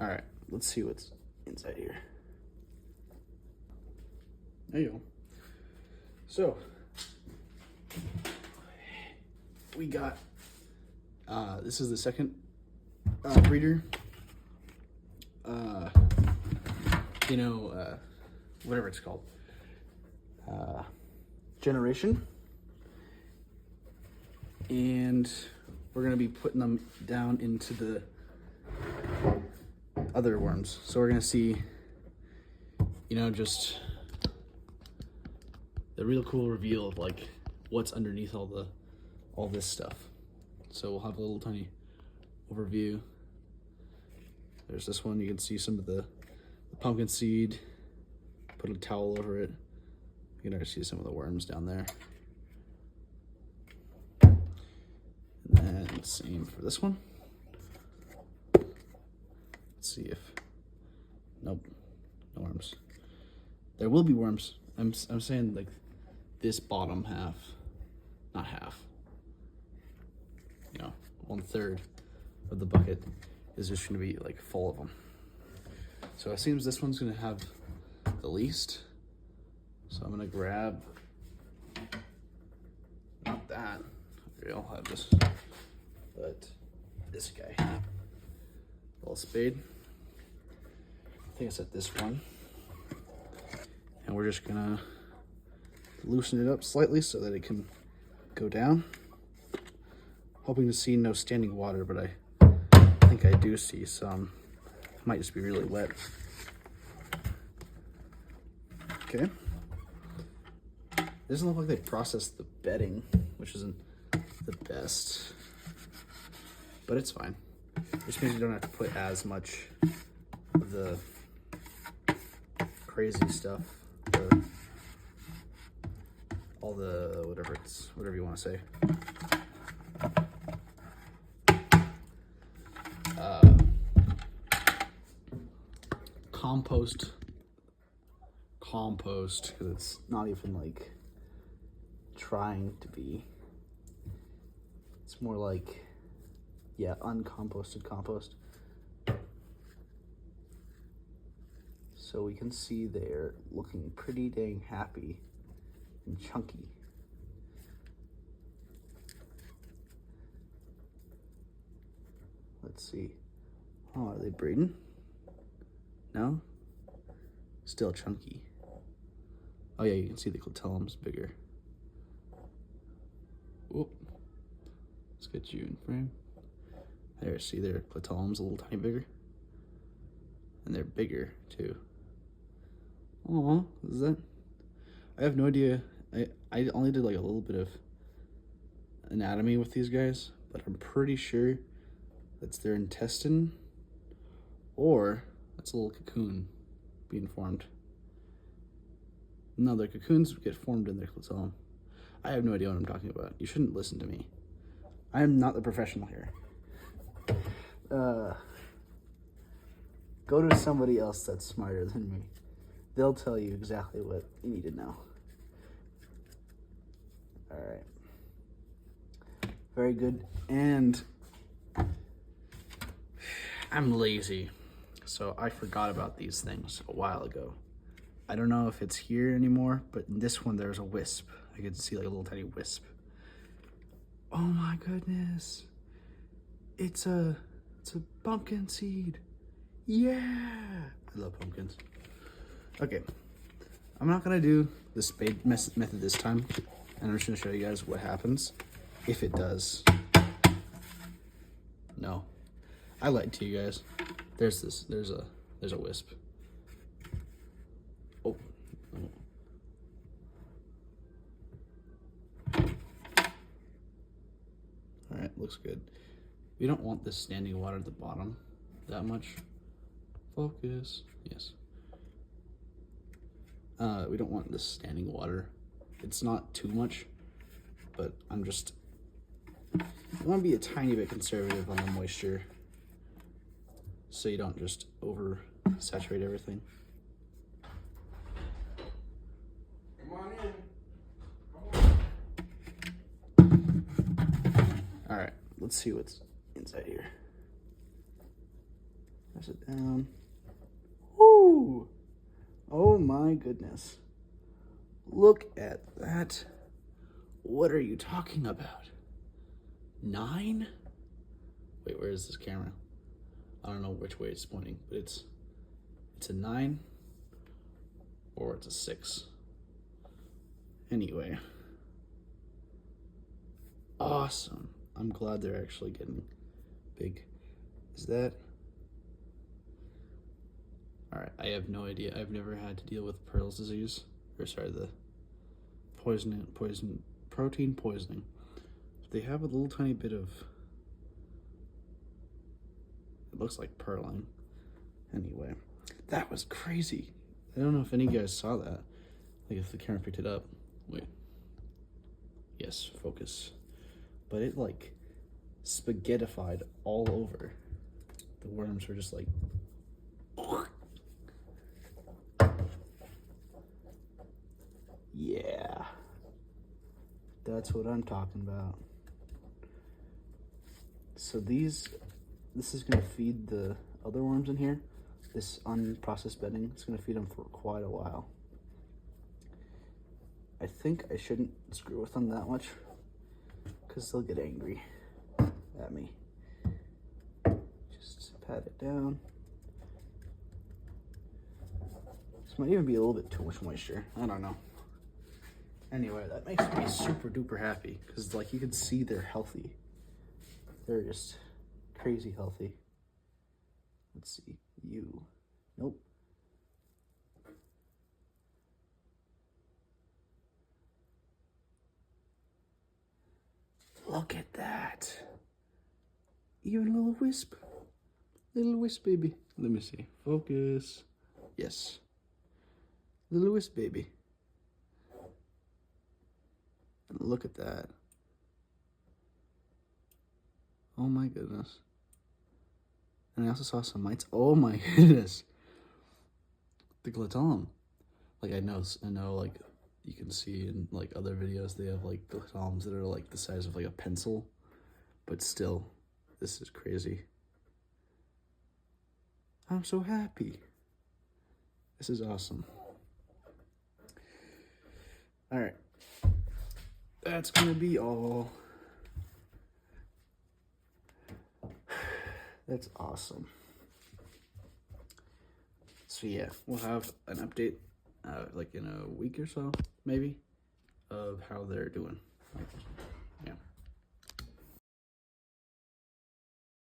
All right, let's see what's inside here. There you go. So we got, this is the second breeder. Whatever it's called. Generation. And we're gonna be putting them down into the other worms. So we're gonna see, just the real cool reveal of like what's underneath all this stuff. So we'll have a little tiny overview. There's this one. You can see some of the pumpkin seed. Put a towel over it. You can already see some of the worms down there. And then same for this one. Let's see if, nope, no worms. There will be worms. I'm saying like this bottom half, not half, 1/3 of the bucket is just gonna be like full of them. So it seems this one's gonna have the least. So I'm gonna grab, not that, I'll have this, but this guy, little spade. I think it's at this one. And we're just gonna loosen it up slightly so that it can go down. Hoping to see no standing water, but I think I do see some. It might just be really wet. Okay. It doesn't look like they processed the bedding, which isn't the best, but it's fine. Which means you don't have to put as much of the crazy stuff, all the whatever you want to say. Compost, because it's not even like trying to be. It's more like, yeah, uncomposted compost. So we can see they're looking pretty dang happy and chunky. Let's see. Oh, are they breeding? No? Still chunky. Oh yeah, you can see the clitellum's bigger. Whoop. Let's get you in frame. There, see their clitellum's a little tiny bigger. And they're bigger too. Oh, is that? I have no idea. I only did like a little bit of anatomy with these guys, but I'm pretty sure that's their intestine or that's a little cocoon being formed. No, their cocoons get formed in their clitellum. I have no idea what I'm talking about. You shouldn't listen to me. I am not the professional here. Go to somebody else that's smarter than me. They'll tell you exactly what you need to know. All right. Very good. And I'm lazy, so I forgot about these things a while ago. I don't know if it's here anymore, but in this one there's a wisp. I could see like a little tiny wisp. Oh my goodness. It's a pumpkin seed. Yeah. I love pumpkins. Okay. I'm not gonna do the spade method this time. And I'm just gonna show you guys what happens if it does. No. I lied to you guys. There's a wisp. Oh. Alright, looks good. We don't want this standing water at the bottom that much. Focus. Yes. We don't want this standing water. It's not too much, but I want to be a tiny bit conservative on the moisture so you don't just oversaturate everything. Come on in. All right, let's see what's inside here. Press it down. Woo! Oh my goodness. Look at that. What are you talking about? 9? Wait, where is this camera? I don't know which way it's pointing, but it's a 9 or it's a 6. Anyway. Awesome. I'm glad they're actually getting big. Is that? Alright, I have no idea. I've never had to deal with Pearl's disease. Or sorry, the protein poisoning. They have a little tiny bit of, it looks like purling. Anyway, that was crazy. I don't know if any of you guys saw that. Like if the camera picked it up. Wait. Yes, focus. But it like spaghettified all over. The worms were just like, yeah. That's what I'm talking about. So this is gonna feed the other worms in here. This unprocessed bedding, it's gonna feed them for quite a while. I think I shouldn't screw with them that much because they'll get angry at me. Just pat it down. This might even be a little bit too much moisture. I don't know. Anyway, that makes me super duper happy because like you can see they're healthy. They're just crazy healthy. Let's see. You. Nope. Look at that. Even a little wisp. Little wisp baby. Let me see. Focus. Yes. Little wisp baby. And look at that. Oh my goodness. And I also saw some mites. Oh my goodness. The glaton. Like I know like you can see in like other videos they have like glatons that are like the size of like a pencil. But still, this is crazy. I'm so happy. This is awesome. Alright. That's gonna be all. That's awesome. So yeah, we'll have an update like in a week or so, maybe, of how they're doing.